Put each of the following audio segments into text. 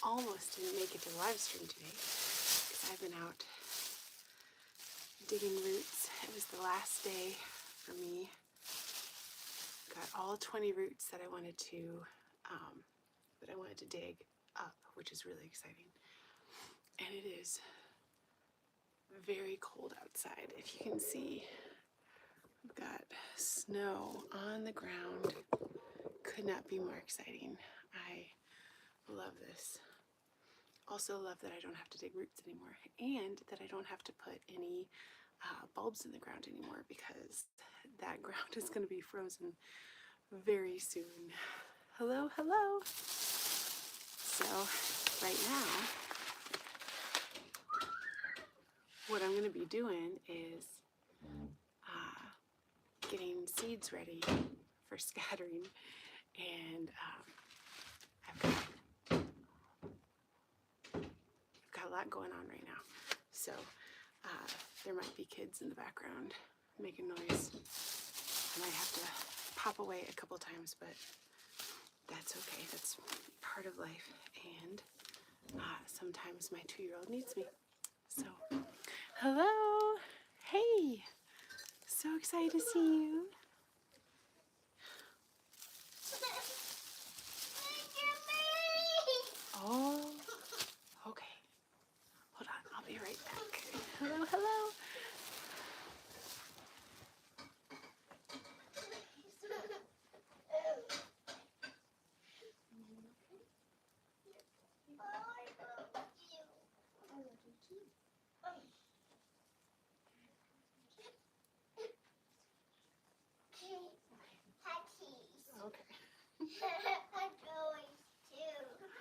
almost didn't make it to the live stream today because I've been out digging roots. It was the last day for me. Got all 20 roots that I wanted to dig up, which is really exciting. And it is very cold outside. If you can see, I've got snow on the ground. Could not be more exciting. I love this. Also love that I don't have to dig roots anymore, and that I don't have to put any bulbs in the ground anymore, because that ground is going to be frozen very soon. Hello, hello. So right now, what I'm going to be doing is getting seeds ready for scattering, and I've got a lot going on right now. So there might be kids in the background making noise. I might have to pop away a couple times, but that's okay. That's part of life. And sometimes my 2-year-old needs me. So, hello. Hey. So excited to see you. Oh, okay. Hold on. I'll be right back. Hello, hello.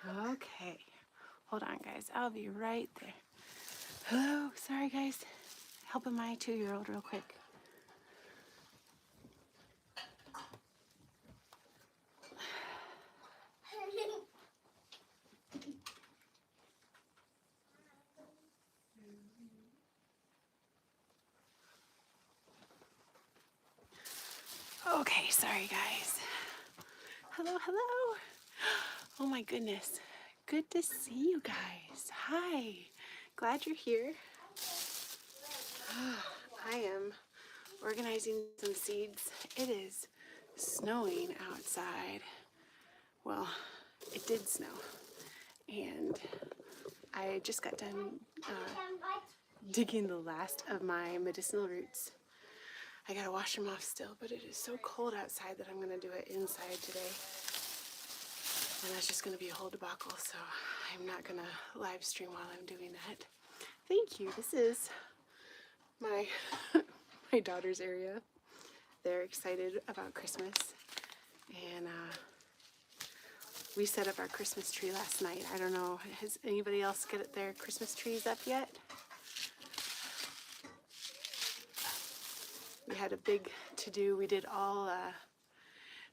Okay, hold on guys, I'll be right there. Hello, sorry guys, helping my 2-year-old real quick. Okay, sorry guys. Hello, hello. Oh my goodness, good to see you guys. Hi, glad you're here. I am organizing some seeds. It is snowing outside. Well, it did snow, and I just got done digging the last of my medicinal roots. I gotta wash them off still, but it is so cold outside that I'm gonna do it inside today. And that's just gonna be a whole debacle, so I'm not gonna live stream while I'm doing that. Thank you. This is my my daughter's area. They're excited about Christmas, and we set up our Christmas tree last night. I don't know, has anybody else got their Christmas trees up yet? We had a big to-do. We did all,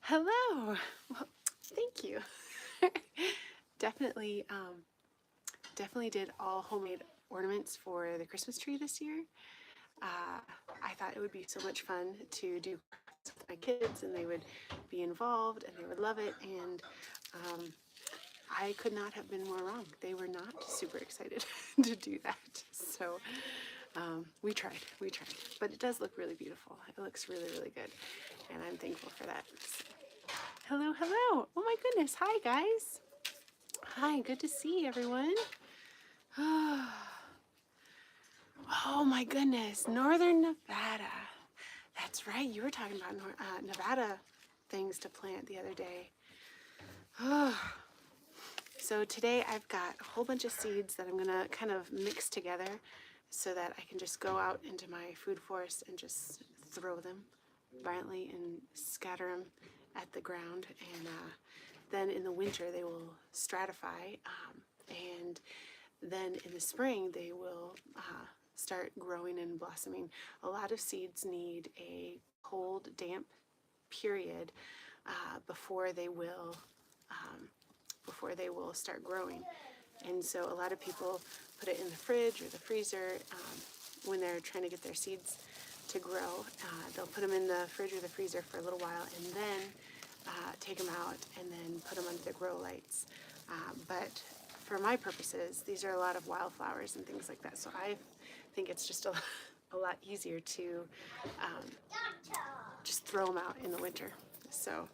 hello, well, thank you. Definitely did all homemade ornaments for the Christmas tree this year. I thought it would be so much fun to do with my kids, and they would be involved and they would love it, and I could not have been more wrong. They were not super excited to do that. So we tried, but it does look really beautiful. It looks really, really good, and I'm thankful for that. So, hello, hello. Oh my goodness. Hi, guys. Hi, good to see everyone. Oh my goodness, Northern Nevada. That's right, you were talking about Nevada things to plant the other day. So today I've got a whole bunch of seeds that I'm gonna kind of mix together so that I can just go out into my food forest and just throw them violently and scatter them at the ground. And then in the winter they will stratify, and then in the spring they will start growing and blossoming. A lot of seeds need a cold, damp period before they will start growing. And so a lot of people put it in the fridge or the freezer when they're trying to get their seeds to grow. They'll put them in the fridge or the freezer for a little while, and then take them out and then put them under the grow lights. But for my purposes, these are a lot of wildflowers and things like that. So I think it's just a lot easier to just throw them out in the winter. So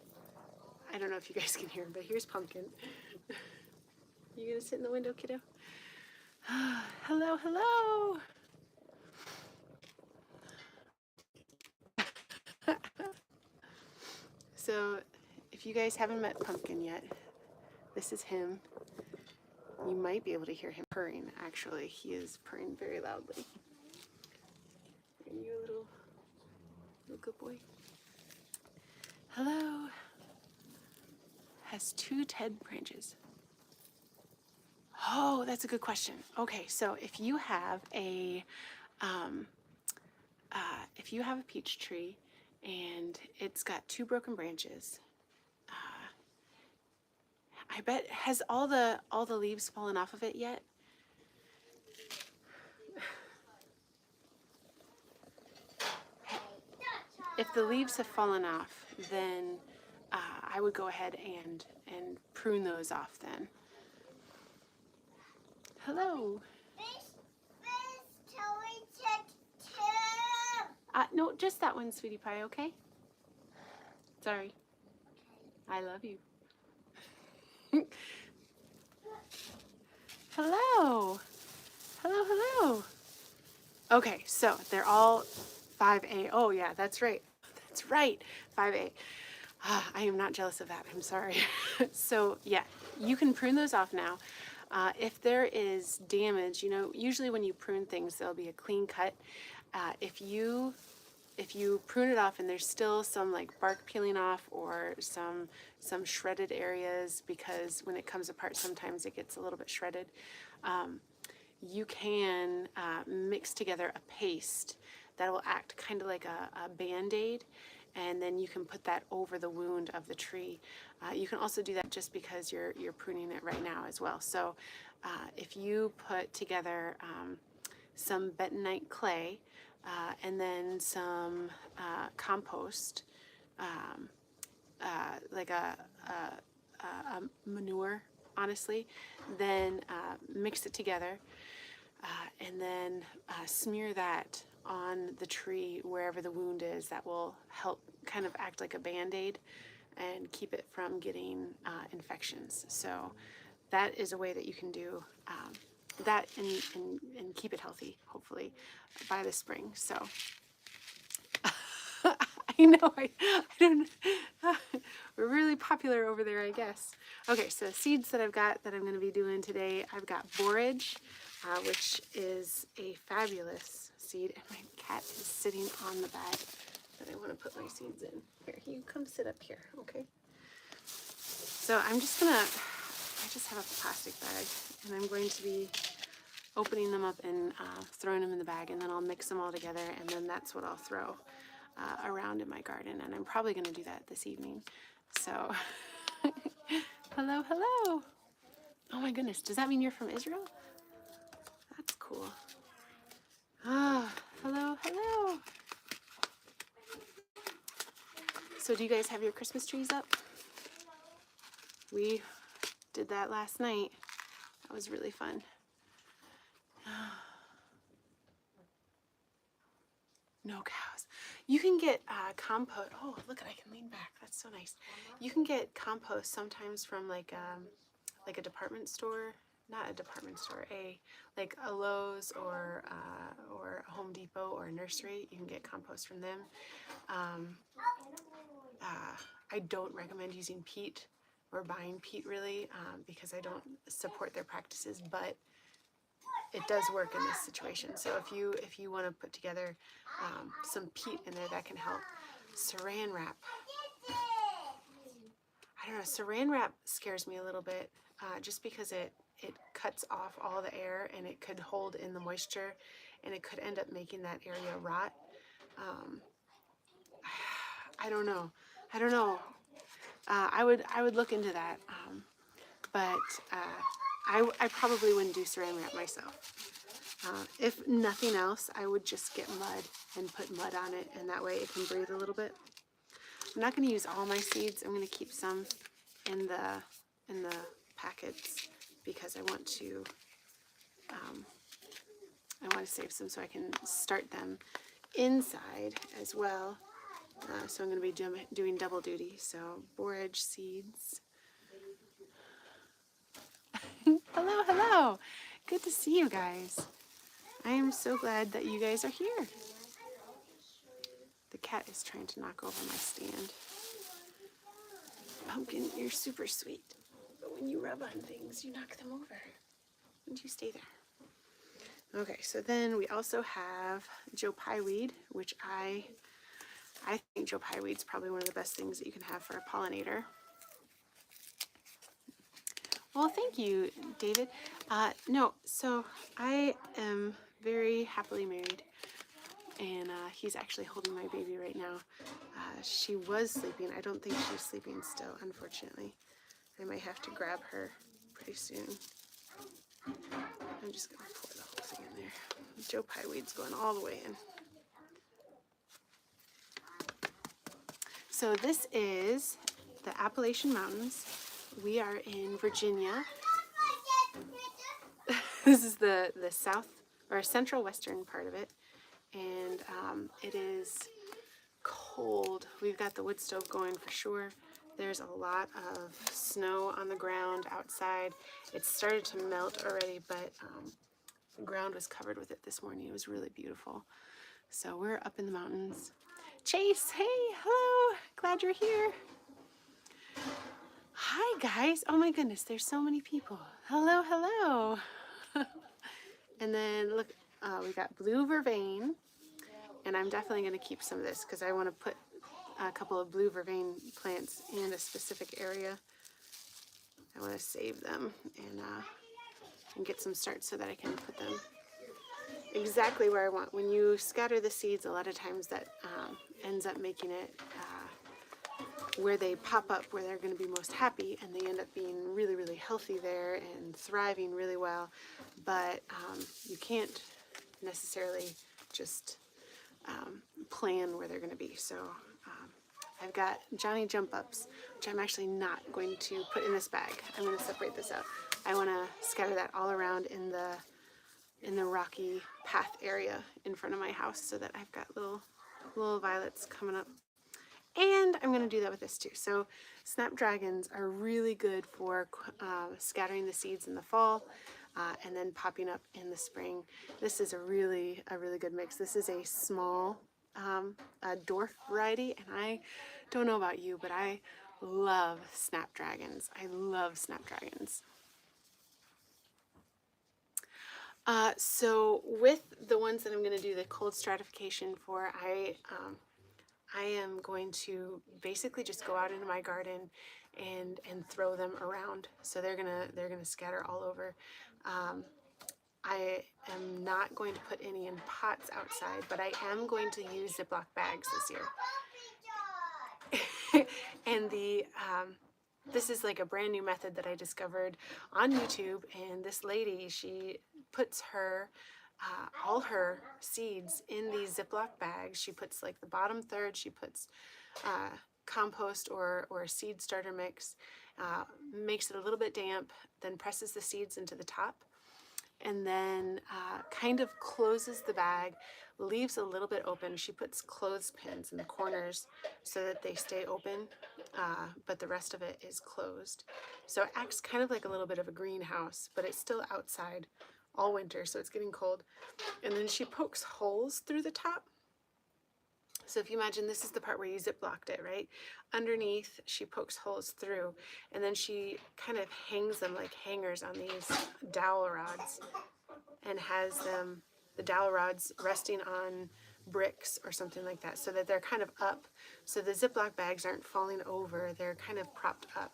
I don't know if you guys can hear him, but here's Pumpkin. You gonna sit in the window, kiddo? Hello, hello. So if you guys haven't met Pumpkin yet, this is him. You might be able to hear him purring, actually. He is purring very loudly. Are you a little good boy? Hello. Has 2 Ted branches. Oh, that's a good question. Okay, so if you have a peach tree and it's got 2 broken branches, I bet, has all the leaves fallen off of it yet? If the leaves have fallen off, then I would go ahead and prune those off then. Hello. No, just that one, sweetie pie, okay? Sorry. I love you. Hello. Hello, hello. Okay, so they're all 5A. Oh, yeah, that's right. That's right, 5A. I am not jealous of that. I'm sorry. So, yeah, you can prune those off now. If there is damage, you know, usually when you prune things, there'll be a clean cut. If you prune it off and there's still some like bark peeling off or some shredded areas, because when it comes apart sometimes it gets a little bit shredded, you can mix together a paste that will act kind of like a Band-Aid, and then you can put that over the wound of the tree. You can also do that just because you're pruning it right now as well. So if you put together some bentonite clay, and then some compost, like a manure, honestly, then mix it together, and then smear that on the tree wherever the wound is. That will help kind of act like a Band-Aid and keep it from getting infections. So that is a way that you can do that and keep it healthy, hopefully, by the spring. So I know, I don't, we're really popular over there, I guess. Okay, so seeds that I've got that I'm going to be doing today, I've got borage, which is a fabulous seed, and my cat is sitting on the bag that I want to put my seeds in. Here, you come sit up here, okay? So I just have a plastic bag, and I'm going to be opening them up and throwing them in the bag, and then I'll mix them all together, and then that's what I'll throw around in my garden, and I'm probably going to do that this evening. So, hello, hello. Oh my goodness, does that mean you're from Israel? That's cool. Ah, hello, hello. So do you guys have your Christmas trees up? We did that last night. That was really fun. No cows. You can get compost. Oh, look, I can lean back. That's so nice. You can get compost sometimes from like a department store, not a department store, like a Lowe's or a Home Depot or a nursery. You can get compost from them. I don't recommend using peat or buying peat really, because I don't support their practices, but it does work in this situation. So if you want to put together some peat in there, that can help. Saran wrap. I don't know, saran wrap scares me a little bit, just because it cuts off all the air and it could hold in the moisture, and it could end up making that area rot. I don't know. I would look into that, but I probably wouldn't do saran wrap myself. If nothing else, I would just get mud and put mud on it, and that way it can breathe a little bit. I'm not going to use all my seeds. I'm going to keep some in the packets because I want to save some so I can start them inside as well. So I'm going to be doing double duty. So borage seeds. Hello, hello. Good to see you guys. I am so glad that you guys are here. The cat is trying to knock over my stand. Pumpkin, you're super sweet. But when you rub on things, you knock them over. Wouldn't you stay there? Okay, so then we also have Joe Pye weed, which I think Joe Pye weed's probably one of the best things that you can have for a pollinator. Well, thank you, David. No, so I am very happily married, and he's actually holding my baby right now. She was sleeping. I don't think she's sleeping still, unfortunately. I might have to grab her pretty soon. I'm just going to pour the whole thing in there. Joe Pye weed's going all the way in. So this is the Appalachian Mountains. We are in Virginia. This is the south or central western part of it, and it is cold. We've got the wood stove going for sure. There's a lot of snow on the ground outside. It started to melt already, but the ground was covered with it this morning. It was really beautiful. So we're up in the mountains. Chase, hey, hello. Glad you're here. Hi, guys. Oh my goodness, there's so many people. Hello, hello. And then look, we got blue vervain, and I'm definitely going to keep some of this because I want to put a couple of blue vervain plants in a specific area. I want to save them and get some starts so that I can put them exactly where I want. When you scatter the seeds, a lot of times that ends up making it where they pop up, where they're going to be most happy, and they end up being really, really healthy there and thriving really well. But you can't necessarily just plan where they're going to be. So I've got Johnny Jump Ups, which I'm actually not going to put in this bag. I'm going to separate this out. I want to scatter that all around in the rocky path area in front of my house so that I've got little violets coming up. And I'm going to do that with this too. So snapdragons are really good for scattering the seeds in the fall and then popping up in the spring. This is a really good mix. This is a small dwarf variety, and I don't know about you, but I love snapdragons. I love snapdragons. So with the ones that I'm going to do the cold stratification for, I am going to basically just go out into my garden and throw them around. So they're gonna scatter all over. I am not going to put any in pots outside, but I am going to use Ziploc bags this year. And this is like a brand new method that I discovered on YouTube. And this lady, she puts all her seeds in these Ziploc bags. She puts like the bottom third, she puts compost or a seed starter mix, makes it a little bit damp, then presses the seeds into the top, and then kind of closes the bag, leaves a little bit open. She puts clothespins in the corners so that they stay open, but the rest of it is closed. So it acts kind of like a little bit of a greenhouse, but it's still outside all winter, so it's getting cold. And then she pokes holes through the top. So if you imagine this is the part where you ziplocked it, right? Underneath, she pokes holes through, and then she kind of hangs them like hangers on these dowel rods and has the dowel rods resting on bricks or something like that, so that they're kind of up. So the Ziploc bags aren't falling over, they're kind of propped up.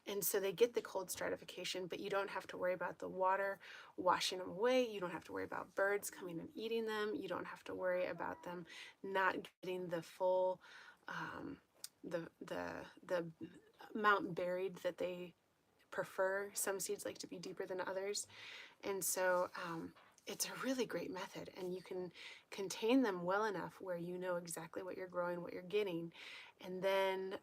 And so they get the cold stratification, but you don't have to worry about the water washing them away. You don't have to worry about birds coming and eating them. You don't have to worry about them not getting the full, the amount buried that they prefer. Some seeds like to be deeper than others. And so it's a really great method, and you can contain them well enough where you know exactly what you're growing, what you're getting. And then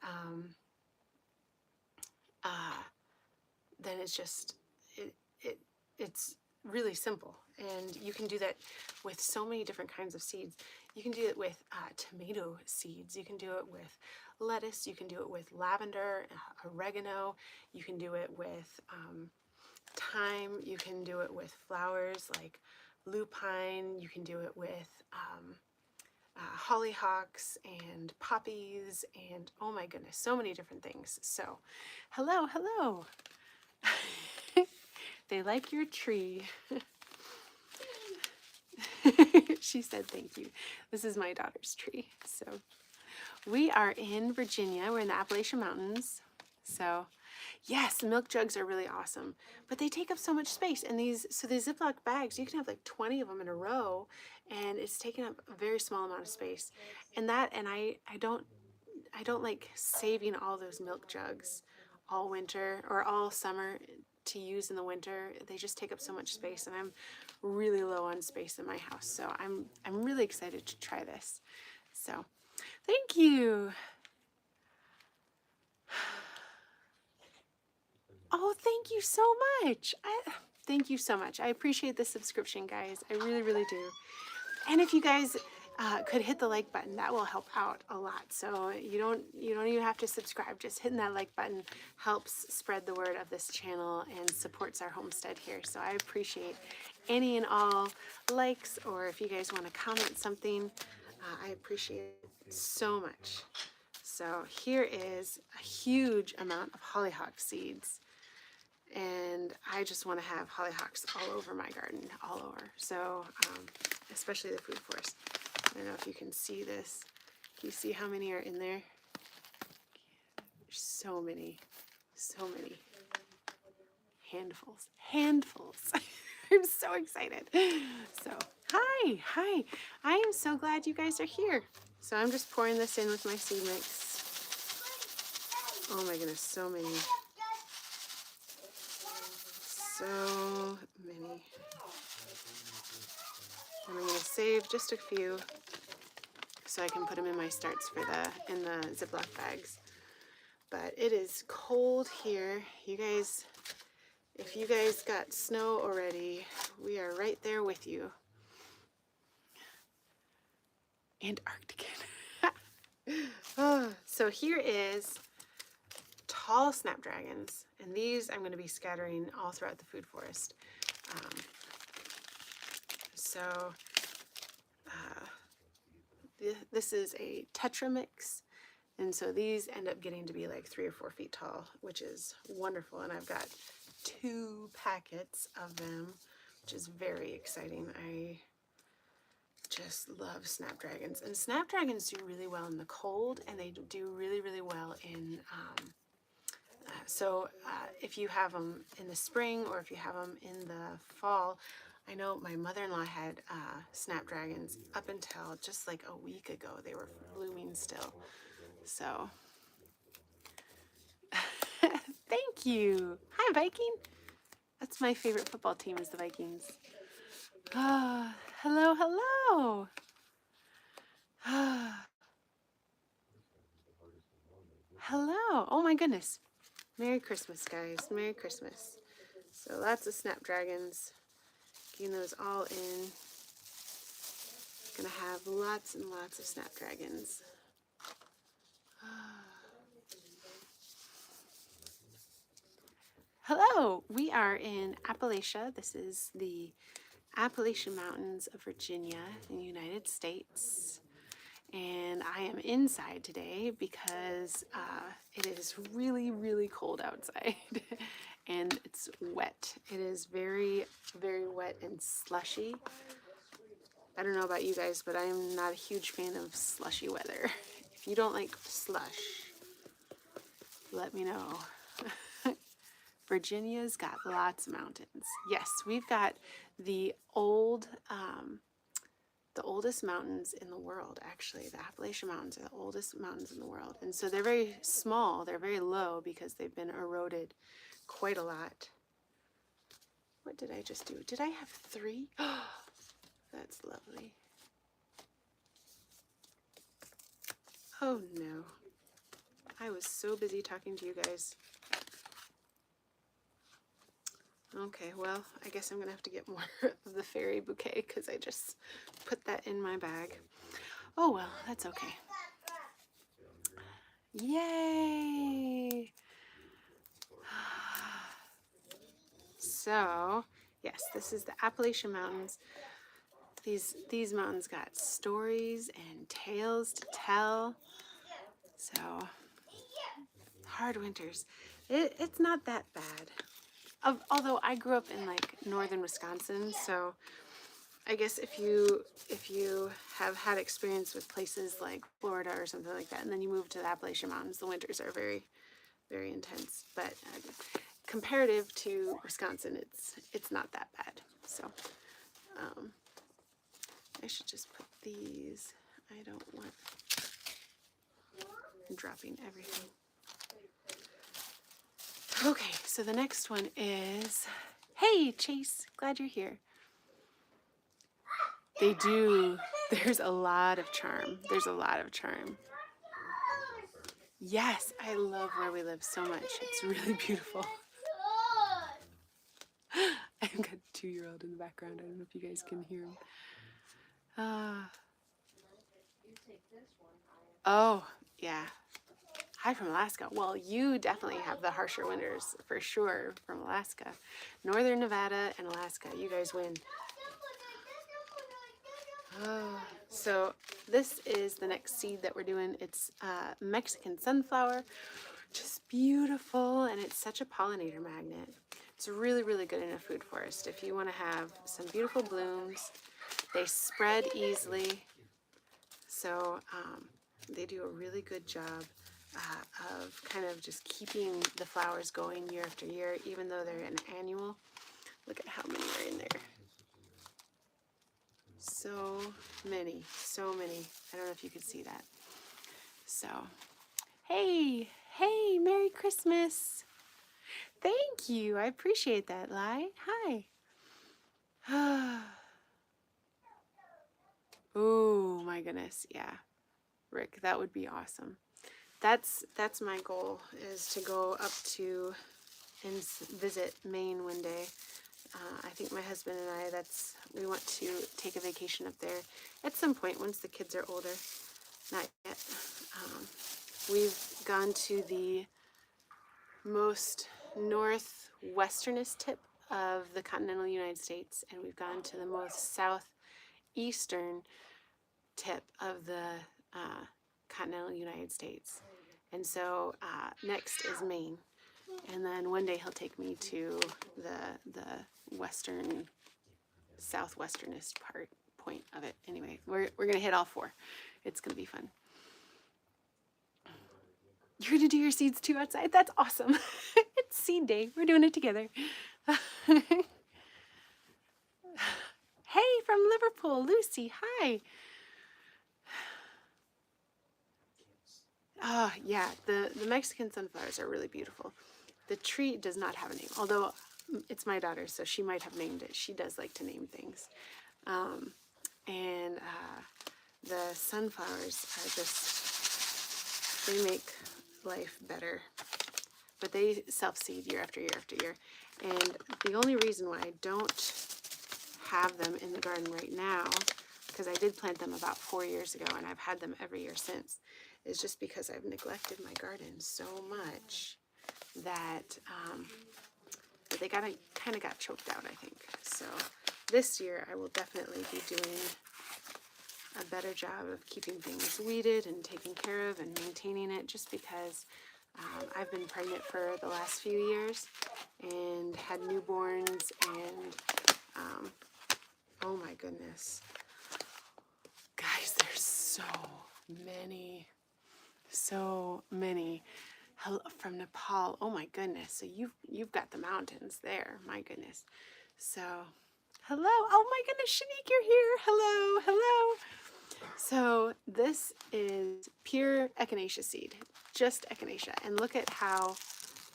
and it's just, it's really simple. And you can do that with so many different kinds of seeds. You can do it with tomato seeds. You can do it with lettuce. You can do it with lavender, oregano. You can do it with thyme. You can do it with flowers like lupine. You can do it with hollyhocks and poppies and, oh my goodness, so many different things. So hello, hello. They like your tree. She said thank you. This is my daughter's tree. So we are in Virginia. We're in the Appalachian Mountains. So yes, the milk jugs are really awesome, but they take up so much space. And these Ziploc bags, you can have like 20 of them in a row, and it's taking up a very small amount of space. And I don't like saving all those milk jugs all winter or all summer to use in the winter. They just take up so much space, and I'm really low on space in my house. So I'm really excited to try this. So thank you. Oh, thank you so much. Thank you so much. I appreciate the subscription, guys. I really, really do. And if you guys could hit the like button, that will help out a lot. So you don't even have to subscribe. Just hitting that like button helps spread the word of this channel and supports our homestead here. So I appreciate any and all likes, or if you guys want to comment something, I appreciate it so much. So here is a huge amount of hollyhock seeds. And I just want to have hollyhocks all over my garden, all over. So, especially the food forest. I don't know if you can see this. Can you see how many are in there? There's so many, so many. Handfuls, handfuls. I'm so excited. So, hi. I am so glad you guys are here. So I'm just pouring this in with my seed mix. Oh my goodness, so many. So many. And I'm going to save just a few so I can put them in my starts in the Ziploc bags. But it is cold here. You guys, if you guys got snow already, we are right there with you. Antarctica. Oh, so here is tall snapdragons, and these I'm going to be scattering all throughout the food forest. This is a Tetra mix, and so these end up getting to be like 3 or 4 feet tall, which is wonderful. And I've got 2 packets of them, which is very exciting. I just love snapdragons, and snapdragons do really well in the cold, and they do really, really well in if you have them in the spring or if you have them in the fall. I know my mother-in-law had snapdragons up until just like a week ago. They were blooming still. So thank you. Hi, Viking. That's my favorite football team, is the Vikings. Oh, hello, hello. Hello. Oh my goodness. Merry Christmas, guys. Merry Christmas. So lots of snapdragons. Getting those all in. Gonna have lots and lots of snapdragons. Hello, we are in Appalachia. This is the Appalachian Mountains of Virginia in the United States. And I am inside today because it is really, really cold outside and it's wet. It is very, very wet and slushy. I don't know about you guys, but I am not a huge fan of slushy weather. If you don't like slush, let me know. Virginia's got lots of mountains. Yes, we've got the oldest mountains in the world, actually. The Appalachian Mountains are the oldest mountains in the world. And so they're very small, they're very low because they've been eroded quite a lot. What did I just do? Did I have 3? Oh, that's lovely. Oh no. I was so busy talking to you guys. Okay, well, I guess I'm gonna have to get more of the fairy bouquet because I just put that in my bag. Oh well, that's okay. Yay! So, yes, this is the Appalachian Mountains. These mountains got stories and tales to tell. So, hard winters. It's not that bad. Although I grew up in like northern Wisconsin, so I guess if you have had experience with places like Florida or something like that, and then you move to the Appalachian Mountains, the winters are very, very intense. But comparative to Wisconsin, it's not that bad. So I should just put these. I don't want dropping everything. Okay, so the next one is, hey Chase, glad you're here. They do. There's a lot of charm. There's a lot of charm. Yes, I love where we live so much. It's really beautiful. I've got a 2-year-old in the background. I don't know if you guys can hear him. Oh, yeah. Hi from Alaska. Well, you definitely have the harsher winters for sure from Alaska. Northern Nevada and Alaska, you guys win. Oh, so this is the next seed that we're doing. It's Mexican sunflower, just beautiful, and it's such a pollinator magnet. It's really, really good in a food forest. If you want to have some beautiful blooms, they spread easily, so they do a really good job of kind of just keeping the flowers going year after year, even though they're an annual. Look at how many are in there. So many, so many. I don't know if you could see that. So, hey, Merry Christmas. Thank you. I appreciate that, Lai. Hi. Oh my goodness. Yeah. Rick, that would be awesome. That's my goal, is to go up to and visit Maine one day. I think my husband and I, we want to take a vacation up there at some point once the kids are older. Not yet. We've gone to the most northwesternest tip of the continental United States, and we've gone to the most southeastern tip of the continental United States. And so next is Maine. And then one day he'll take me to the western, southwesternest point of it. Anyway, we're going to hit all 4. It's going to be fun. You're going to do your seeds too outside? That's awesome. It's seed day. We're doing it together. Hey, from Liverpool, Lucy. Hi. Oh, yeah, the Mexican sunflowers are really beautiful. The tree does not have a name, although it's my daughter, so she might have named it. She does like to name things. The sunflowers are just, they make life better. But they self-seed year after year after year. And the only reason why I don't have them in the garden right now, because I did plant them about 4 years ago and I've had them every year since, is just because I've neglected my garden so much that they kind of got choked out, I think. So this year I will definitely be doing a better job of keeping things weeded and taking care of and maintaining it, just because I've been pregnant for the last few years and had newborns, and oh my goodness, guys, there's so many from Nepal. Oh my goodness. So you've got the mountains there. My goodness. So hello. Oh my goodness, Shanique, you're here. Hello. So this is pure echinacea seed, just echinacea, and look at how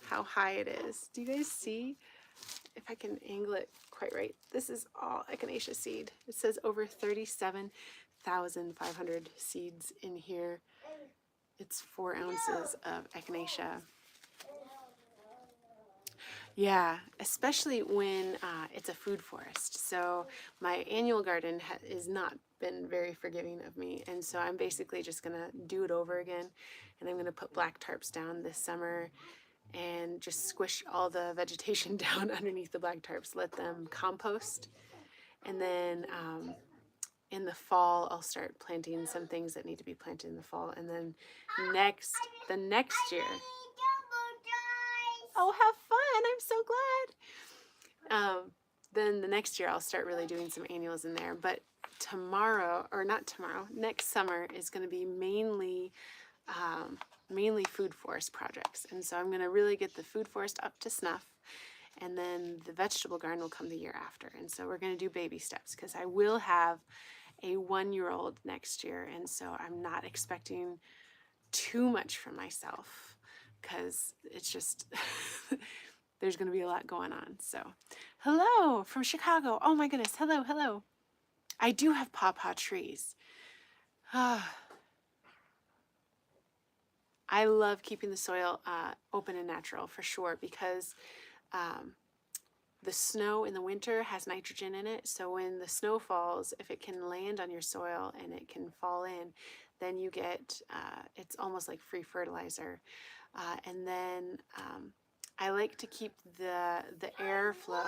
high it is. Do you guys see? If I can angle it quite right, this is all echinacea seed. It says over 37,500 seeds in here. It's 4 ounces of echinacea. Yeah, especially when it's a food forest. So my annual garden is not been very forgiving of me, and so I'm basically just gonna do it over again, and I'm gonna put black tarps down this summer and just squish all the vegetation down underneath the black tarps, let them compost, and then in the fall I'll start planting some things that need to be planted in the fall, and then the next year. Oh, have fun! I'm so glad. Then the next year I'll start really doing some annuals in there. But tomorrow, or not tomorrow, next summer is going to be mainly food forest projects. And so I'm going to really get the food forest up to snuff. And then the vegetable garden will come the year after. And so we're going to do baby steps because I will have a 1-year-old next year. And so I'm not expecting too much from myself because it's just there's going to be a lot going on. So hello from Chicago. Oh my goodness. Hello. I do have pawpaw trees. I love keeping the soil open and natural for sure, because the snow in the winter has nitrogen in it. So when the snow falls, if it can land on your soil and it can fall in, then you get, it's almost like free fertilizer. And then I like to keep the airflow.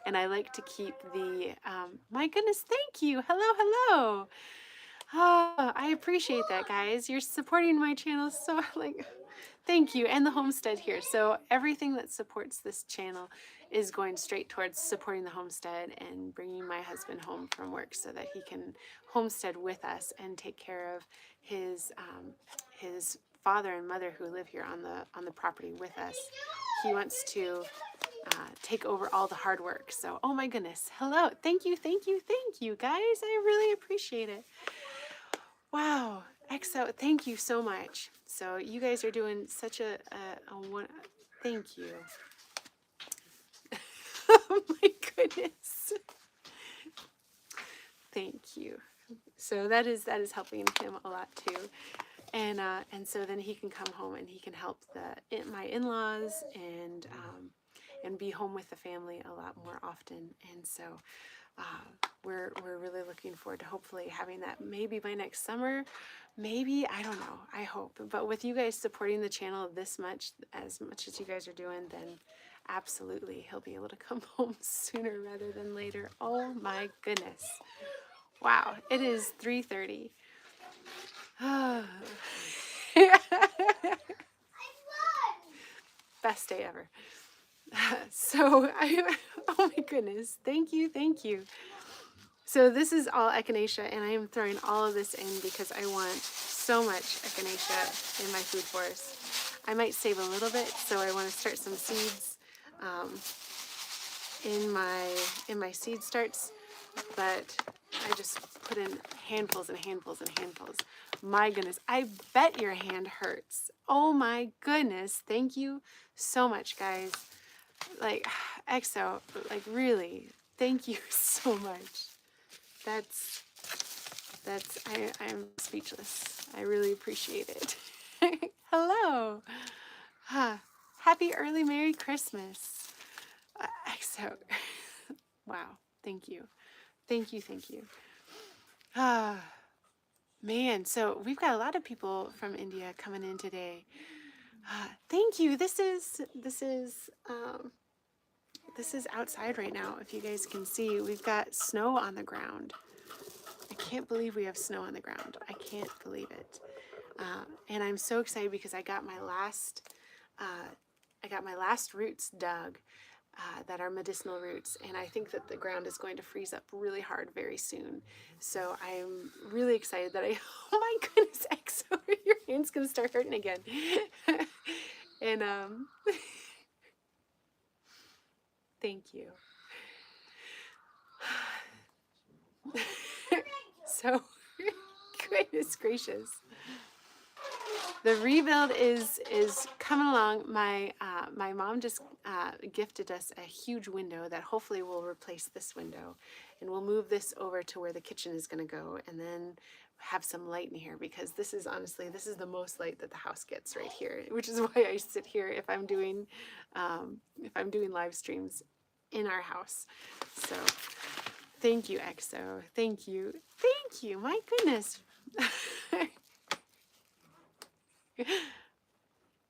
And I like to keep the, my goodness, thank you. Hello. Oh, I appreciate that, guys. You're supporting my channel so, like, thank you. And the homestead here. So everything that supports this channel is going straight towards supporting the homestead and bringing my husband home from work so that he can homestead with us and take care of his father and mother who live here on the property with us. He wants to take over all the hard work. So, oh my goodness. Hello. Thank you, guys. I really appreciate it. Wow. EXO, thank you so much. So you guys are doing such a one. Thank you. Oh my goodness. Thank you. So that is helping him a lot too. And so then he can come home and he can help my in-laws and be home with the family a lot more often. And so we're really looking forward to hopefully having that maybe by next summer. Maybe, I don't know, I hope. But with you guys supporting the channel this much, as much as you guys are doing, then absolutely he'll be able to come home sooner rather than later. Oh my goodness. Wow, it is 3:30. Best day ever. So oh my goodness, thank you. So this is all echinacea, and I am throwing all of this in because I want so much echinacea in my food forest. I might save a little bit, so I want to start some seeds in my seed starts, but I just put in handfuls and handfuls and handfuls. My goodness, I bet your hand hurts. Oh my goodness, thank you so much, guys. Like, EXO, like really, thank you so much. I'm speechless. I really appreciate it. Hello. Happy early Merry Christmas. EXO. Wow. Thank you. Man, so we've got a lot of people from India coming in today. Thank you. This is outside right now. If you guys can see, we've got snow on the ground. I can't believe we have snow on the ground. I can't believe it. And I'm so excited because I got my last roots dug that are medicinal roots, and I think that the ground is going to freeze up really hard very soon. So I'm really excited that oh my goodness, EXO, your hand's gonna start hurting again. And thank you. So, goodness gracious. The rebuild is coming along. My my mom just gifted us a huge window that hopefully will replace this window. And we'll move this over to where the kitchen is going to go, and then have some light in here, because this is honestly, this is the most light that the house gets right here, which is why I sit here if I'm doing live streams in our house. So thank you, EXO. Thank you. Thank you. My goodness.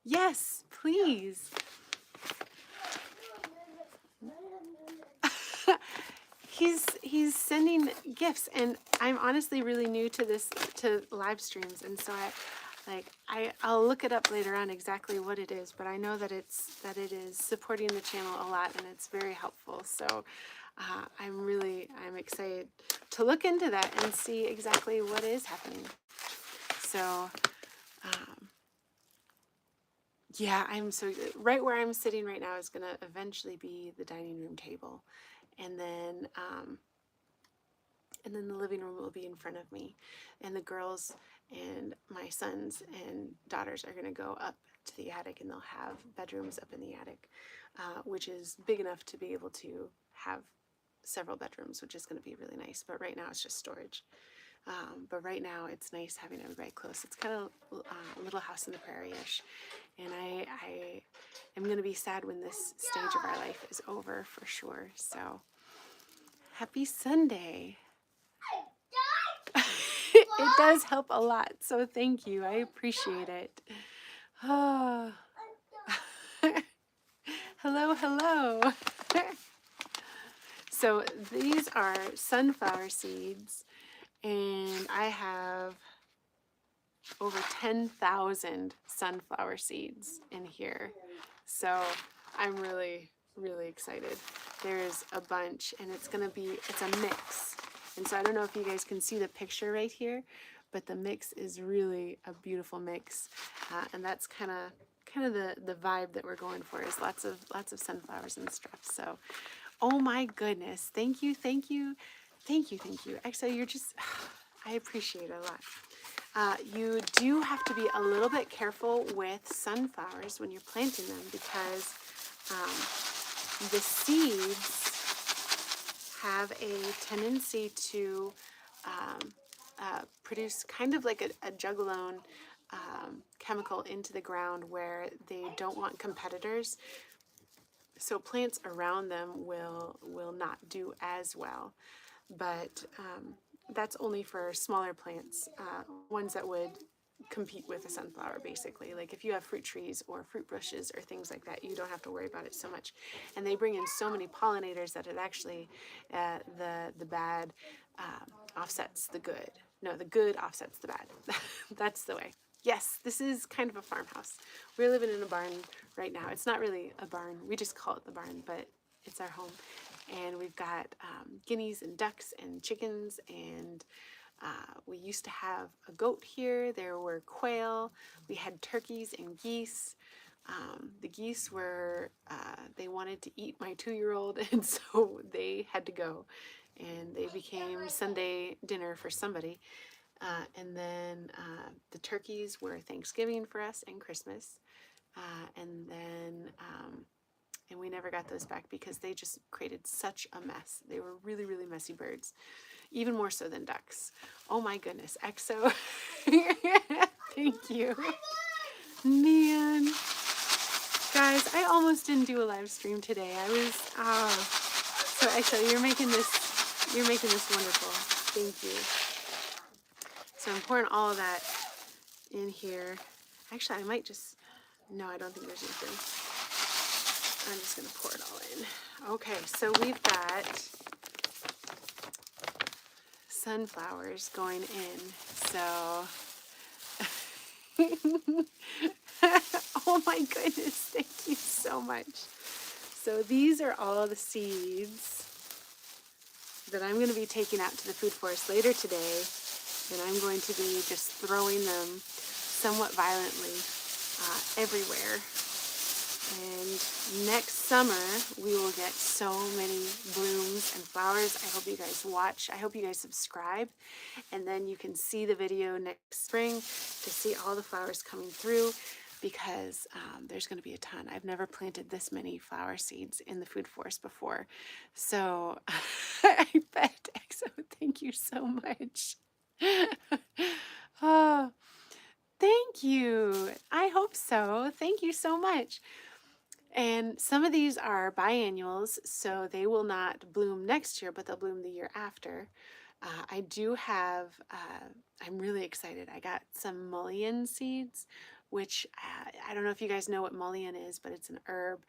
Yes, please. He's sending gifts, and I'm honestly really new to this, to live streams, and so I'll look it up later on exactly what it is, but I know that it is supporting the channel a lot, and it's very helpful. So I'm excited to look into that and see exactly what is happening. So yeah, right where I'm sitting right now is going to eventually be the dining room table, and then the living room will be in front of me, and the girls and my sons and daughters are going to go up to the attic, and they'll have bedrooms up in the attic, which is big enough to be able to have several bedrooms, which is going to be really nice. But right now it's just storage. But right now it's nice having everybody close. It's kind of a little house in the prairie-ish, and I am going to be sad when this stage of our life is over for sure. So happy Sunday. It does help a lot, so thank you. I appreciate it. Oh. Hello, hello. So these are sunflower seeds, and I have over 10,000 sunflower seeds in here. So I'm really, really excited. There's a bunch, and it's a mix. And so I don't know if you guys can see the picture right here, but the mix is really a beautiful mix, and that's kind of the vibe that we're going for, is lots of sunflowers and stuff. So, oh my goodness, thank you. Actually, you're just, I appreciate it a lot. You do have to be a little bit careful with sunflowers when you're planting them, because the seeds have a tendency to produce kind of like a jugalone chemical into the ground, where they don't want competitors. So plants around them will not do as well. But that's only for smaller plants, ones that would compete with a sunflower, basically. Like if you have fruit trees or fruit bushes or things like that, you don't have to worry about it so much. And they bring in so many pollinators that it actually, the bad offsets the good. No, the good offsets the bad. That's the way. Yes, this is kind of a farmhouse. We're living in a barn right now. It's not really a barn. We just call it the barn, but it's our home. And we've got guineas and ducks and chickens, and we used to have a goat here. There were quail. We had turkeys and geese. The geese were, they wanted to eat my 2-year-old, and so they had to go. And they became Sunday dinner for somebody. And then the turkeys were Thanksgiving for us and Christmas. And then, and we never got those back because they just created such a mess. They were really, really messy birds, even more so than ducks. Oh my goodness, EXO. Thank you. Man. Guys, I almost didn't do a live stream today. I was, so EXO, you're making this wonderful. Thank you. So I'm pouring all of that in here. Actually, I might just, no, I don't think there's anything. I'm just going to pour it all in. Okay, so we've got sunflowers going in. So, oh my goodness, thank you so much. So these are all the seeds that I'm going to be taking out to the food forest later today. And I'm going to be just throwing them somewhat violently everywhere. And next summer, we will get so many blooms and flowers. I hope you guys watch. I hope you guys subscribe. And then you can see the video next spring to see all the flowers coming through, because there's going to be a ton. I've never planted this many flower seeds in the food forest before. So I bet, EXO, thank you so much. Oh, thank you. I hope so. Thank you so much. And some of these are biannuals, so they will not bloom next year, but they'll bloom the year after. I do have, I'm really excited. I got some mullein seeds, which I don't know if you guys know what mullein is, but it's an herb.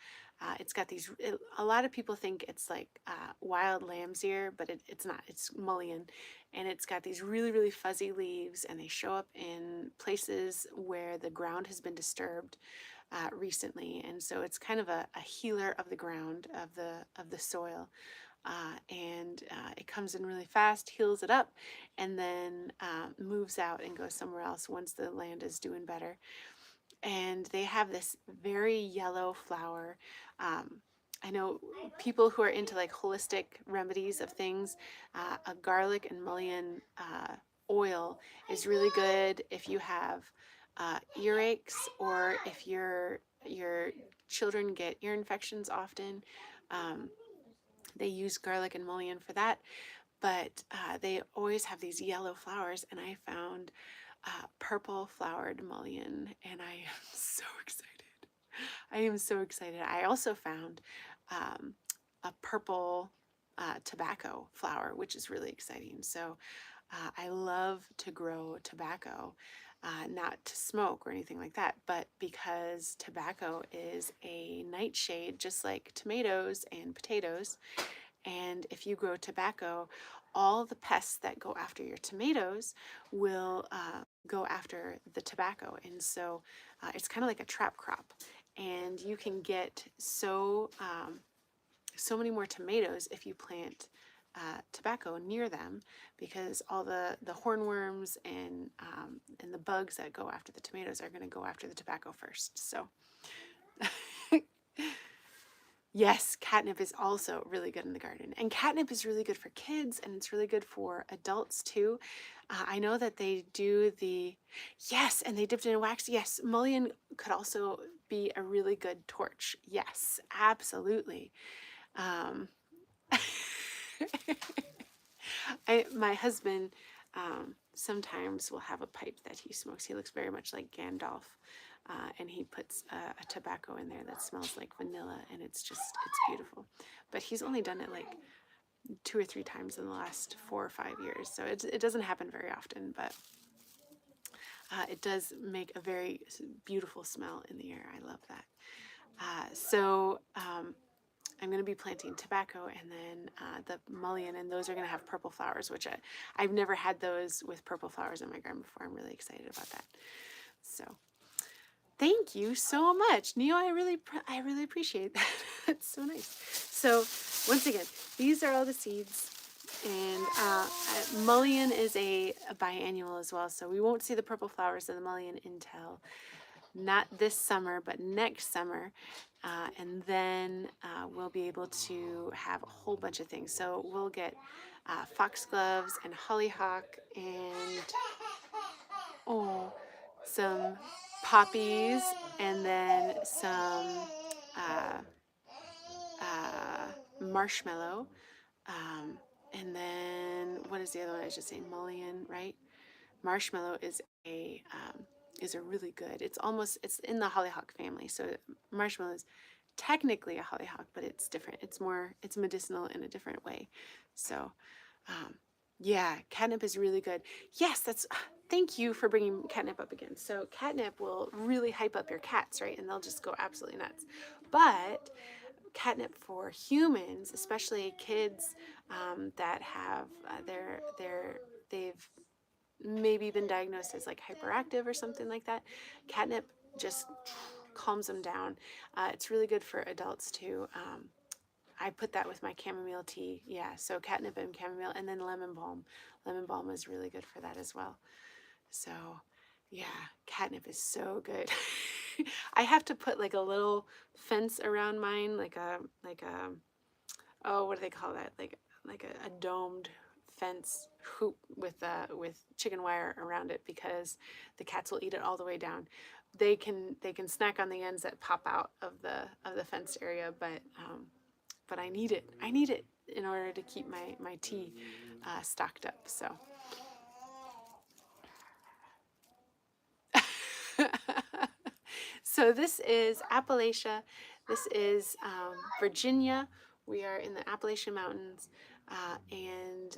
It's got these, a lot of people think it's like wild lamb's ear, but it's not. It's mullein. And it's got these really, really fuzzy leaves, and they show up in places where the ground has been disturbed recently, and so it's kind of a healer of the ground, of the soil, and it comes in really fast, heals it up, and then moves out and goes somewhere else once the land is doing better. And they have this very yellow flower. I know people who are into like holistic remedies of things, a garlic and mullein oil is really good if you have earaches, or if your children get ear infections often. They use garlic and mullein for that, but they always have these yellow flowers, and I found purple flowered mullein, and I am so excited. I am so excited. I also found a purple tobacco flower, which is really exciting. So I love to grow tobacco, not to smoke or anything like that, but because tobacco is a nightshade, just like tomatoes and potatoes. And if you grow tobacco, all the pests that go after your tomatoes will go after the tobacco. And so it's kind of like a trap crop. And you can get so many more tomatoes if you plant tobacco near them, because all the hornworms and the bugs that go after the tomatoes are going to go after the tobacco first. So yes, catnip is also really good in the garden. And catnip is really good for kids, and it's really good for adults too. I know that they do yes, and they dipped it in wax. Yes, mullein could also be a really good torch. Yes, absolutely. Um, my husband sometimes will have a pipe that he smokes. He looks very much like Gandalf. And he puts a tobacco in there that smells like vanilla, and it's beautiful. But he's only done it like 2 or 3 times in the last 4 or 5 years, so it doesn't happen very often, but it does make a very beautiful smell in the air. I love that. So I'm going to be planting tobacco, and then the mullein, and those are going to have purple flowers, which I've never had those with purple flowers in my garden before. I'm really excited about that. So thank you so much, Neo. I really appreciate that. That's so nice. So once again, these are all the seeds, and mullein is a biannual as well, so we won't see the purple flowers of the mullein until not this summer, but next summer. And then we'll be able to have a whole bunch of things. So we'll get foxgloves and hollyhock and some poppies, and then some uh, marshmallow. And then what is the other one? I was just saying mullein, right? Marshmallow is a really good. It's in the hollyhock family. So marshmallow is technically a hollyhock, but it's different. It's medicinal in a different way. So yeah, catnip is really good. Yes, thank you for bringing catnip up again. So catnip will really hype up your cats, right? And they'll just go absolutely nuts. But catnip for humans, especially kids that have they've maybe been diagnosed as like hyperactive or something like that, catnip just calms them down. It's really good for adults too. I put that with my chamomile tea. Yeah, so catnip and chamomile, and then lemon balm. Lemon balm is really good for that as well. So yeah, catnip is so good. I have to put like a little fence around mine, like a oh, what do they call that? Like a domed fence hoop with chicken wire around it, because the cats will eat it all the way down. they can snack on the ends that pop out of the fenced area, but I need it. I need it in order to keep my tea stocked up. So. So this is Appalachia. This is Virginia. We are in the Appalachian Mountains, and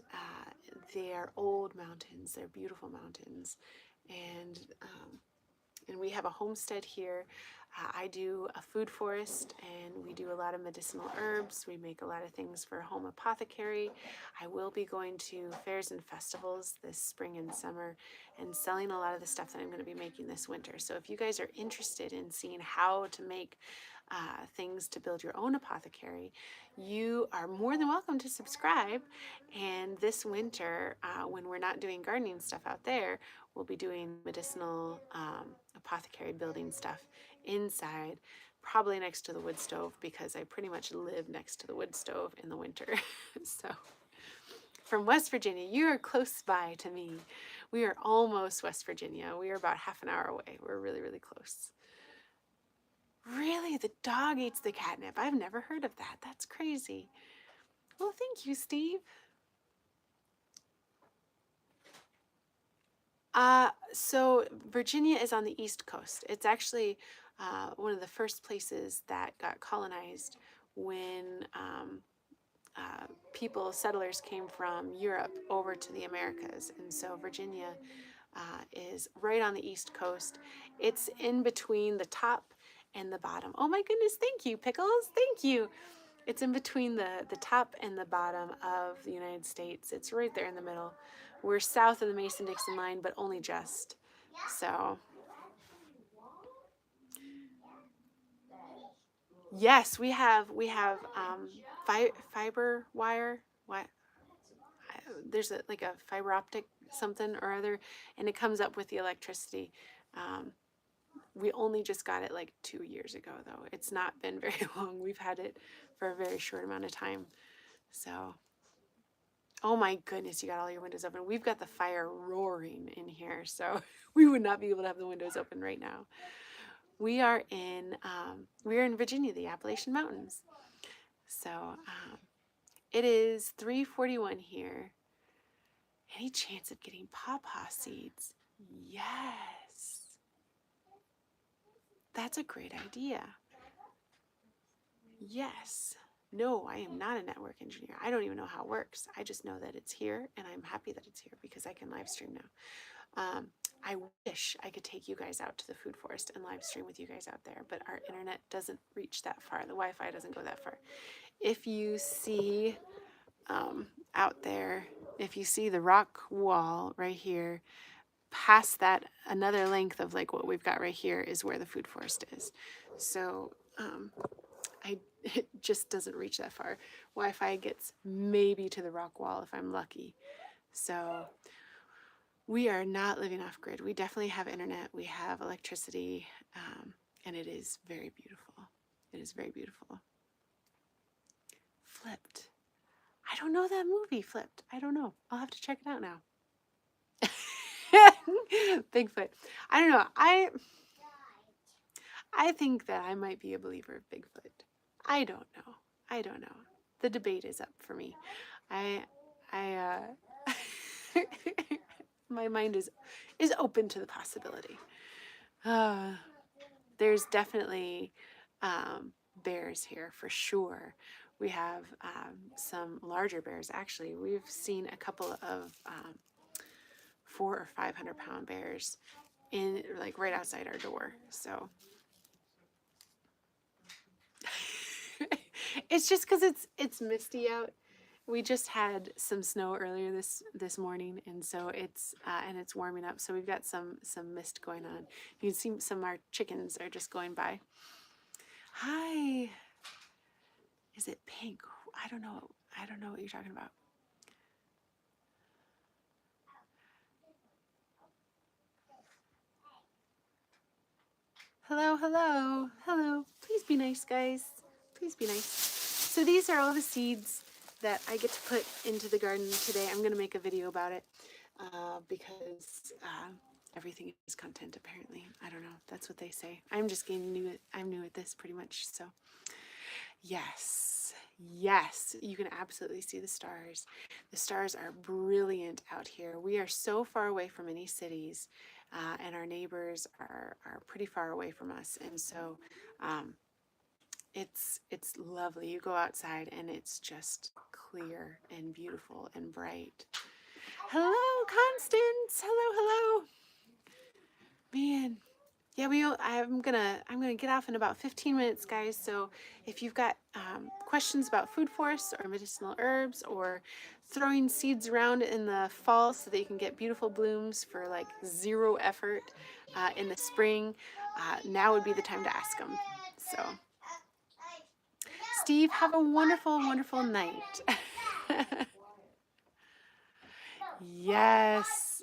they are old mountains. They're beautiful mountains, and we have a homestead here. I do a food forest, and we do a lot of medicinal herbs. We make a lot of things for home apothecary. I will be going to fairs and festivals this spring and summer and selling a lot of the stuff that I'm going to be making this winter. So if you guys are interested in seeing how to make things to build your own apothecary, you are more than welcome to subscribe. And this winter, when we're not doing gardening stuff out there, we'll be doing medicinal apothecary building stuff inside, probably next to the wood stove, because I pretty much live next to the wood stove in the winter. So from West Virginia, you are close by to me. We are almost West Virginia. We are about half an hour away. We're really, really close. Really? The dog eats the catnip? I've never heard of that. That's crazy. Well, thank you, Steve. So Virginia is on the East Coast. It's actually one of the first places that got colonized when settlers came from Europe over to the Americas. And so Virginia is right on the East Coast. It's in between the top and the bottom. Oh my goodness, thank you, Pickles. Thank you. It's in between the top and the bottom of the United States. It's right there in the middle. We're south of the Mason-Dixon line, but only just. So, yes, we have fiber wire. What? There's like a fiber optic something or other, and it comes up with the electricity. We only just got it like 2 years ago, though. It's not been very long. We've had it for a very short amount of time. So, oh my goodness, you got all your windows open. We've got the fire roaring in here, so we would not be able to have the windows open right now. We are in Virginia, the Appalachian Mountains. So it is 3:41 here. Any chance of getting pawpaw seeds? Yes. That's a great idea. Yes. No, I am not a network engineer. I don't even know how it works. I just know that it's here, and I'm happy that it's here because I can live stream now. I wish I could take you guys out to the food forest and live stream with you guys out there, but our internet doesn't reach that far. The Wi-Fi doesn't go that far. If you see out there, if you see the rock wall right here, past that, another length of like what we've got right here is where the food forest is. So it just doesn't reach that far. Wi-Fi gets maybe to the rock wall if I'm lucky. So we are not living off grid. We definitely have internet. We have electricity, and it is very beautiful. It is very beautiful. Flipped. I don't know that movie, Flipped. I don't know. I'll have to check it out now. Bigfoot. I don't know. I think that I might be a believer of Bigfoot. I don't know. I don't know. The debate is up for me. My mind is open to the possibility. There's definitely bears here for sure. We have some larger bears. Actually, we've seen a couple of 400 or 500 pound bears in like right outside our door. So it's just because it's misty out. We just had some snow earlier this morning, and so it's warming up. So we've got some mist going on. You can see some of our chickens are just going by. Hi. Is it pink? I don't know. I don't know what you're talking about. Hello, hello, hello. Please be nice, guys. Please be nice. So these are all the seeds that I get to put into the garden today. I'm going to make a video about it because Everything is content, apparently. I don't know. That's what they say. I'm just getting new. I'm new at this pretty much. So, yes, yes, you can absolutely see the stars. The stars are brilliant out here. We are so far away from any cities, and our neighbors are pretty far away from us. And so, um, it's lovely. You go outside and it's just clear and beautiful and bright. Hello, Constance. Hello, hello. Man, yeah, I'm gonna get off in about 15 minutes, guys. So if you've got questions about food forests or medicinal herbs or throwing seeds around in the fall so that you can get beautiful blooms for like zero effort in the spring, now would be the time to ask them. So, Steve, have a wonderful, wonderful night. Yes.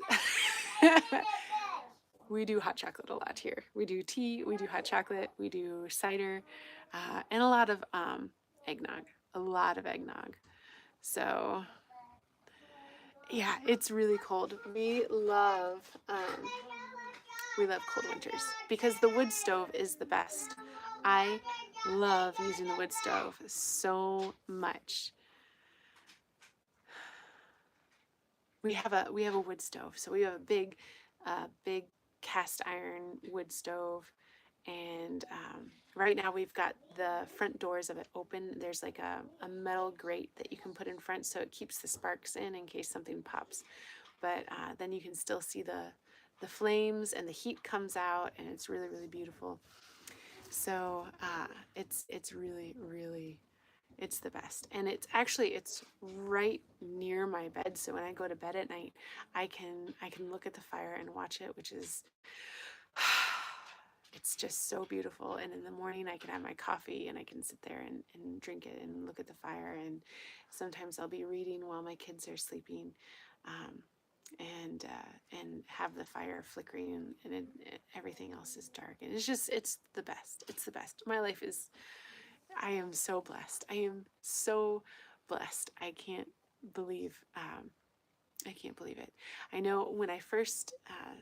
We do hot chocolate a lot here. We do tea, we do hot chocolate, we do cider, and a lot of eggnog. A lot of eggnog. So, yeah, it's really cold. We love cold winters because the wood stove is the best. I love using the wood stove so much. We have a wood stove, so we have a big cast iron wood stove, and right now we've got the front doors of it open. There's like a metal grate that you can put in front, so it keeps the sparks in case something pops. But then you can still see the flames, and the heat comes out, and it's really, really beautiful. So it's really, really, it's the best. And it's right near my bed, so when I go to bed at night, I can look at the fire and watch it, which is it's just so beautiful. And in the morning I can have my coffee and I can sit there and drink it and look at the fire, and sometimes I'll be reading while my kids are sleeping. Um, and have the fire flickering, and everything else is dark, and it's the best. It's the best. My life is, I am so blessed. I am so blessed. Believe I can't believe it. I know when I first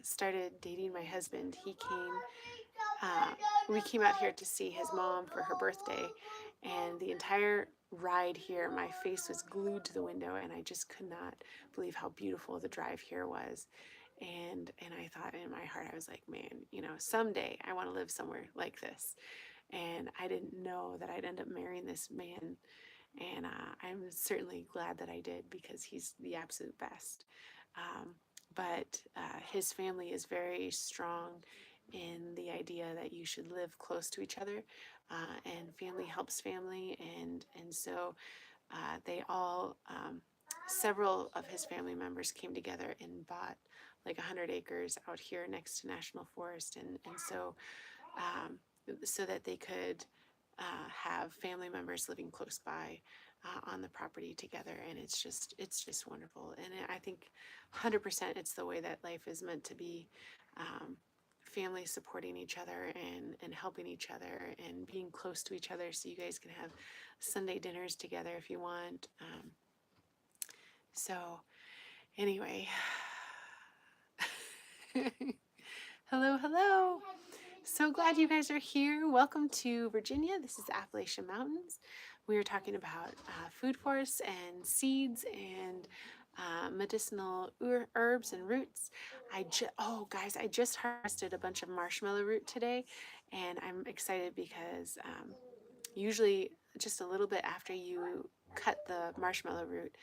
started dating my husband, we came out here to see his mom for her birthday, and the entire ride here, my face was glued to the window, and I just could not believe how beautiful the drive here was. And I thought in my heart, I was like, man, someday I want to live somewhere like this. And I didn't know that I'd end up marrying this man, and I'm certainly glad that I did, because he's the absolute best. Um, but his family is very strong in the idea that you should live close to each other, and family helps family, and so they all several of his family members came together and bought like 100 acres out here next to National Forest, and um, so that they could have family members living close by on the property together. And it's just wonderful. And I think 100% it's the way that life is meant to be. Family supporting each other and helping each other and being close to each other, so you guys can have Sunday dinners together if you want. So anyway, hello, hello. So glad you guys are here. Welcome to Virginia. This is the Appalachian Mountains. We are talking about food forests and seeds and medicinal herbs and roots. Guys, I just harvested a bunch of marshmallow root today, and I'm excited because usually just a little bit after you cut the marshmallow root,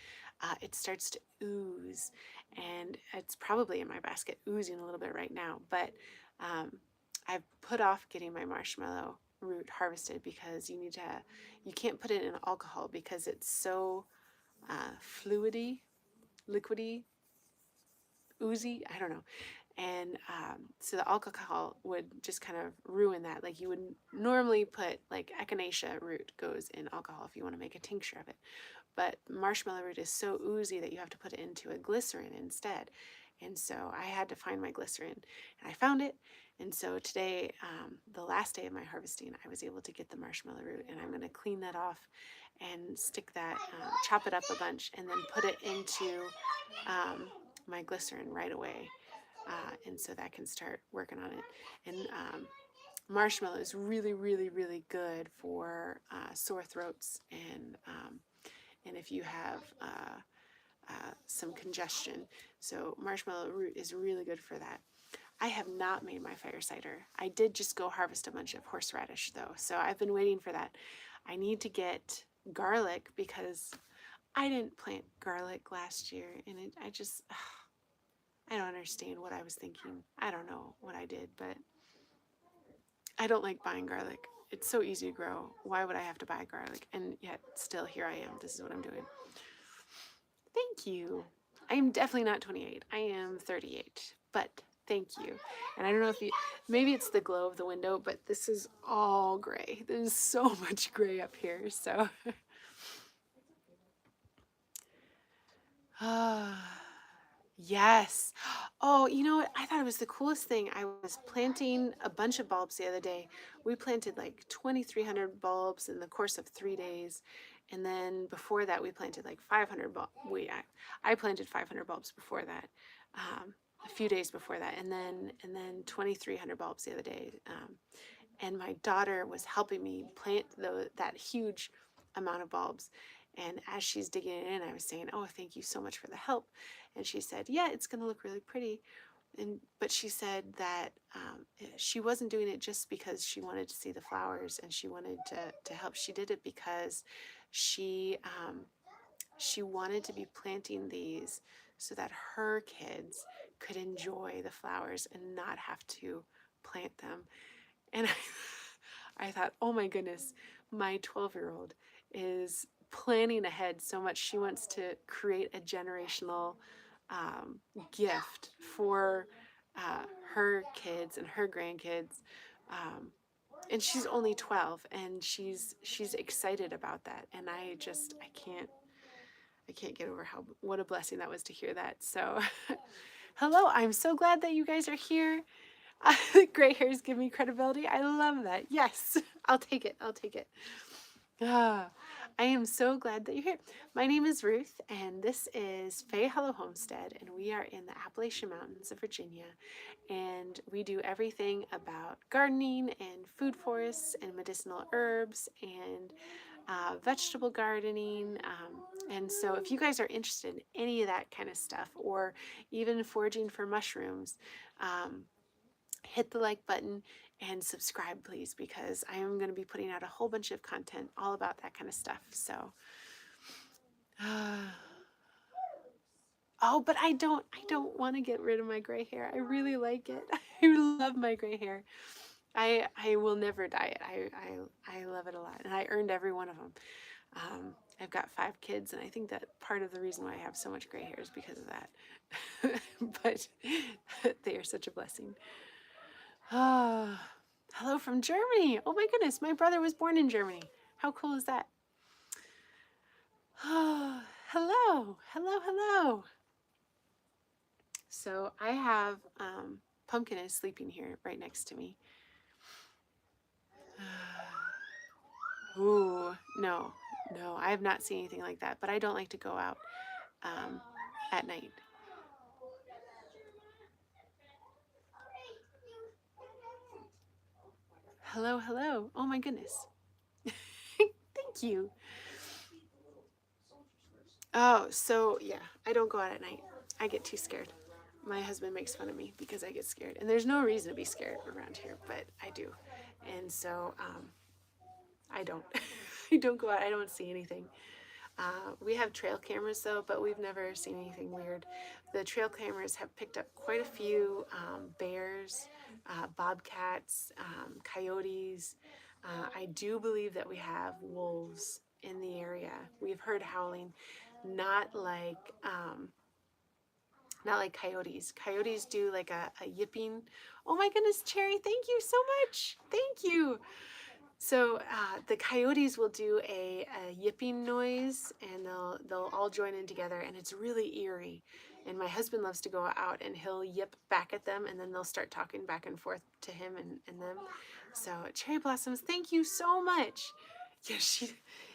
it starts to ooze, and it's probably in my basket oozing a little bit right now, but um, I've put off getting my marshmallow root harvested because you can't put it in alcohol because it's so fluidy, liquidy, oozy, I don't know. And so the alcohol would just kind of ruin that. Like, you would normally put, like, echinacea root goes in alcohol if you want to make a tincture of it. But marshmallow root is so oozy that you have to put it into a glycerin instead. And so I had to find my glycerin, and I found it. And so today, the last day of my harvesting, I was able to get the marshmallow root, and I'm going to clean that off and stick that, chop it up a bunch, and then put it into my glycerin right away. and so that can start working on it. And marshmallow is really, really, really good for sore throats, and if you have some congestion. So marshmallow root is really good for that. I have not made my fire cider. I did just go harvest a bunch of horseradish though, so I've been waiting for that. I need to get garlic because I didn't plant garlic last year, and I just, I don't understand what I was thinking. I don't know what I did, but I don't like buying garlic. It's so easy to grow. Why would I have to buy garlic? And yet, still, here I am. This is what I'm doing. Thank you. I am definitely not 28. I am 38. But thank you. And I don't know if you, maybe it's the glow of the window, but this is all gray. There's so much gray up here. So, yes. Oh, you know what? I thought it was the coolest thing. I was planting a bunch of bulbs the other day. We planted like 2,300 bulbs in the course of 3 days. And then before that, we planted like 500 bulbs. I planted 500 bulbs before that, a few days before that, and then 2,300 bulbs the other day. And my daughter was helping me plant that huge amount of bulbs. And as she's digging it in, I was saying, "Oh, thank you so much for the help." And she said, "Yeah, it's going to look really pretty." But she said that she wasn't doing it just because she wanted to see the flowers and she wanted to help. She did it because she she wanted to be planting these so that her kids could enjoy the flowers and not have to plant them. And I thought, oh my goodness, my 12-year-old is planning ahead so much. She wants to create a generational gift for her kids and her grandkids. And she's only 12, and she's excited about that. And I can't get over what a blessing that was to hear that. So, hello, I'm so glad that you guys are here. Gray hairs give me credibility. I love that. Yes, I'll take it. I'll take it. I am so glad that you're here. My name is Ruth, and this is Fay Hollow Homestead, and we are in the Appalachian Mountains of Virginia, and we do everything about gardening and food forests and medicinal herbs and vegetable gardening. And so if you guys are interested in any of that kind of stuff, or even foraging for mushrooms, hit the like button and subscribe, please, because I am going to be putting out a whole bunch of content all about that kind of stuff. So, oh, but I don't want to get rid of my gray hair. I really like it. I love my gray hair. I will never dye it. I love it a lot, and I earned every one of them. I've got 5 kids, and I think that part of the reason why I have so much gray hair is because of that. But they are such a blessing. Hello from Germany. Oh my goodness, my brother was born in Germany. How cool is that? Hello, hello, hello. So I have Pumpkin is sleeping here right next to me. Ooh, no, I have not seen anything like that, but I don't like to go out at night. Hello, hello. Oh my goodness. Thank you. Oh, so yeah, I don't go out at night. I get too scared. My husband makes fun of me because I get scared. And there's no reason to be scared around here, but I do. And so I don't. I don't go out. I don't see anything. We have trail cameras though, but we've never seen anything weird. The trail cameras have picked up quite a few bears, bobcats, coyotes. I do believe that we have wolves in the area. We've heard howling, not like coyotes. Coyotes do like a yipping. Oh my goodness, Cherry, thank you so much. Thank you. So the coyotes will do a yipping noise, and they'll all join in together, and it's really eerie. And my husband loves to go out, and he'll yip back at them, and then they'll start talking back and forth to him and them. So Cherry Blossoms, thank you so much. Yeah,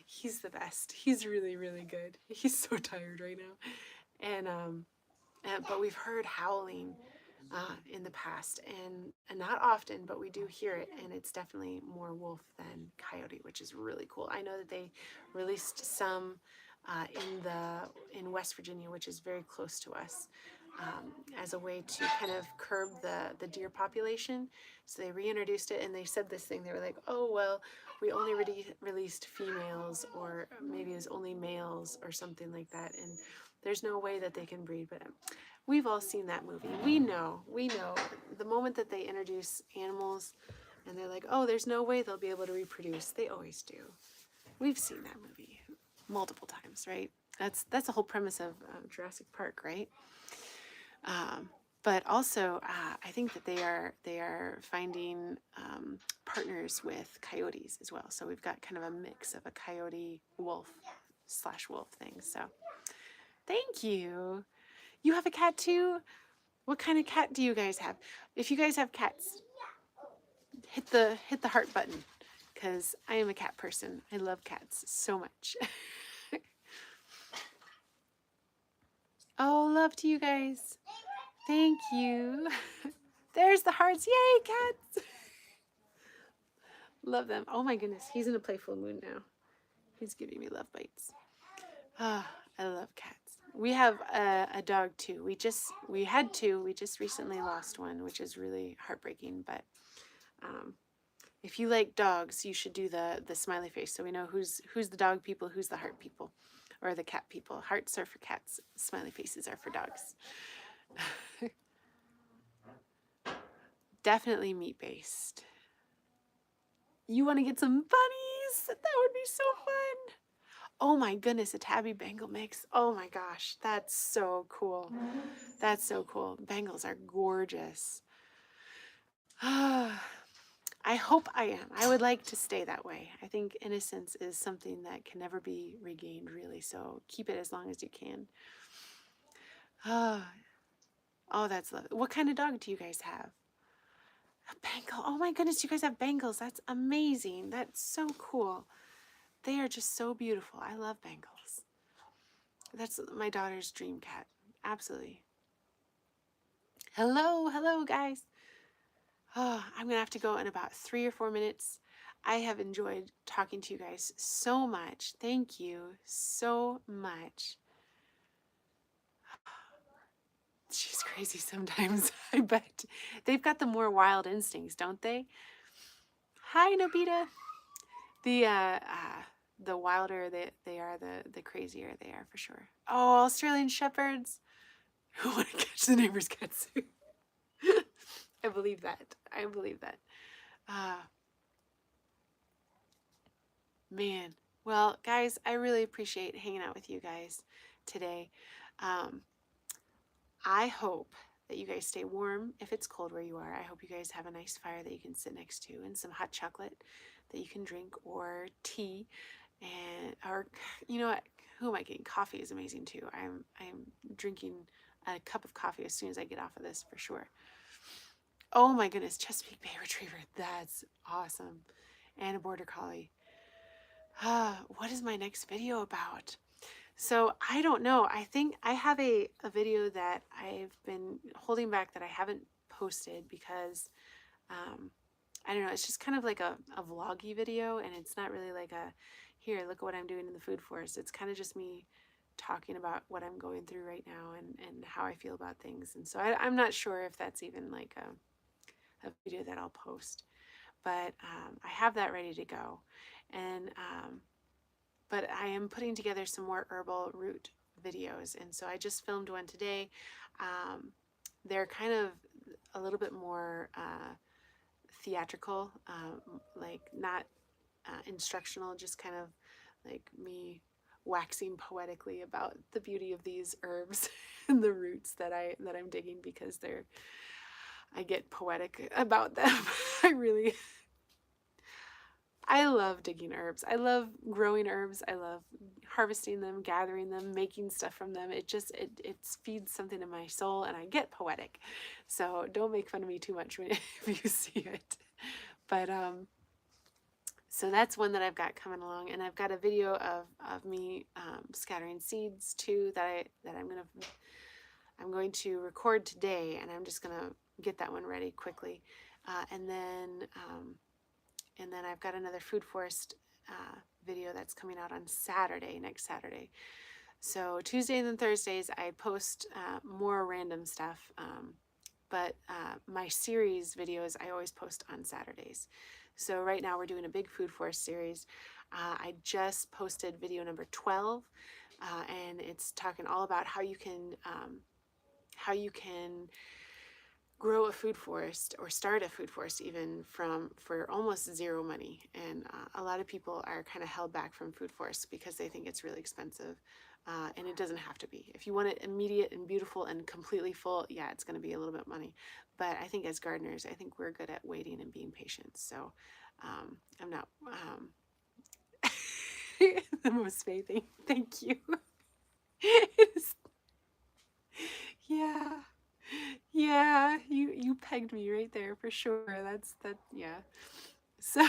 he's the best. He's really, really good. He's so tired right now. And but we've heard howling in the past, and not often, but we do hear it, and it's definitely more wolf than coyote, which is really cool. I know that they released some in West Virginia, which is very close to us, as a way to kind of curb the deer population. So they reintroduced it, and they said this thing. They were like, "Oh well, we only released females, or maybe it was only males, or something like that." And there's no way that they can breed, but we've all seen that movie. We know the moment that they introduce animals, and they're like, "Oh, there's no way they'll be able to reproduce." They always do. We've seen that movie multiple times, right? That's the whole premise of Jurassic Park, right? But also, I think that they are finding partners with coyotes as well. So we've got kind of a mix of a coyote wolf / wolf thing. So thank you. You have a cat too? What kind of cat do you guys have? If you guys have cats, hit the heart button, because I am a cat person. I love cats so much. Oh, love to you guys. Thank you. There's the hearts. Yay, cats. Love them. Oh my goodness, he's in a playful mood now. He's giving me love bites. Ah, I love cats. We have a dog too. We had two. We just recently lost one, which is really heartbreaking. But if you like dogs, you should do the smiley face, so we know who's the dog people, who's the heart people, or the cat people. Hearts are for cats. Smiley faces are for dogs. Definitely meat based. You want to get some bunnies? That would be so fun. Oh my goodness, a tabby Bengal mix. Oh my gosh, that's so cool. That's so cool. Bengals are gorgeous. I hope I am. I would like to stay that way. I think innocence is something that can never be regained, really. So keep it as long as you can. Oh, that's lovely. What kind of dog do you guys have? A Bengal. Oh my goodness, you guys have Bengals. That's amazing. That's so cool. They are just so beautiful. I love Bengals. That's my daughter's dream cat. Absolutely. Hello, guys. Oh, I'm going to have to go in about 3 or 4 minutes. I have enjoyed talking to you guys so much. Thank you so much. She's crazy sometimes, I bet. They've got the more wild instincts, don't they? Hi, Nobita. The wilder they are, the crazier they are, for sure. Oh, Australian Shepherds. Who want to catch the neighbor's cats? I believe that. I believe that. Man. Well, guys, I really appreciate hanging out with you guys today. I hope that you guys stay warm if it's cold where you are. I hope you guys have a nice fire that you can sit next to, and some hot chocolate that you can drink, or tea, or you know what? Who am I getting? Coffee is amazing too. I'm drinking a cup of coffee as soon as I get off of this, for sure. Oh my goodness, Chesapeake Bay Retriever. That's awesome. And a Border Collie. What is my next video about? So I don't know. I think I have a video that I've been holding back that I haven't posted because I don't know. It's just kind of like a vloggy video, and it's not really like a, here, look at what I'm doing in the food forest. It's kind of just me talking about what I'm going through right now, and how I feel about things. And so I'm not sure if that's even like a video that I'll post, but I have that ready to go. And but I am putting together some more herbal root videos, and so I just filmed one today. They're kind of a little bit more theatrical, like not instructional, just kind of like me waxing poetically about the beauty of these herbs and the roots that I'm digging, because I get poetic about them. I love digging herbs. I love growing herbs. I love harvesting them, gathering them, making stuff from them. It feeds something in my soul, and I get poetic. So don't make fun of me too much if you see it. But so that's one that I've got coming along, and I've got a video of me scattering seeds too that I'm gonna I'm going to record today, and I'm just going to get that one ready quickly. And then I've got another Food Forest video that's coming out on Saturday, next Saturday. So Tuesdays and Thursdays, I post more random stuff. But my series videos, I always post on Saturdays. So right now we're doing a big Food Forest series. I just posted video number 12, and it's talking all about how you can grow a food forest or start a food forest even for almost zero money. And a lot of people are kind of held back from food forests because they think it's really expensive. And it doesn't have to be. If you want it immediate and beautiful and completely full, yeah, it's going to be a little bit money. But I think as gardeners, I think we're good at waiting and being patient. So I'm not the most bathing. Thank you. Yeah. Yeah, you pegged me right there for sure. Yeah. So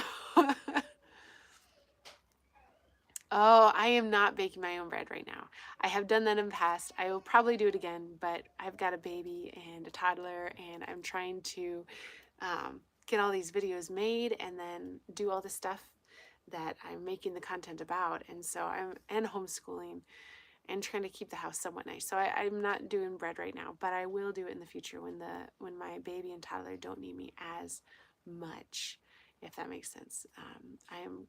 oh, I am not baking my own bread right now. I have done that in the past. I will probably do it again, but I've got a baby and a toddler, and I'm trying to get all these videos made and then do all the stuff that I'm making the content about. And so and homeschooling and trying to keep the house somewhat nice. So I'm not doing bread right now, but I will do it in the future when my baby and toddler don't need me as much, if that makes sense. I am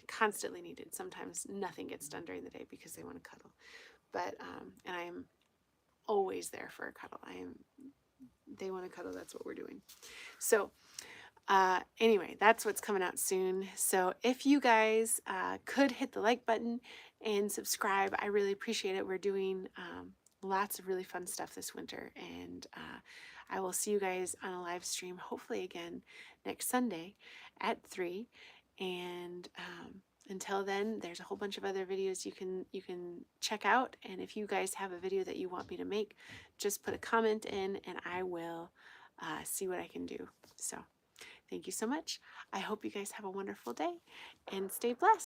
constantly needed. Sometimes nothing gets done during the day because they want to cuddle, but and I am always there for a cuddle. They want to cuddle. That's what we're doing. So anyway, that's what's coming out soon. So if you guys could hit the like button and subscribe, I really appreciate it. We're doing lots of really fun stuff this winter, and I will see you guys on a live stream, hopefully again next Sunday at 3. And until then, there's a whole bunch of other videos you can check out. And if you guys have a video that you want me to make, just put a comment in, and I will see what I can do. So thank you so much. I hope you guys have a wonderful day and stay blessed.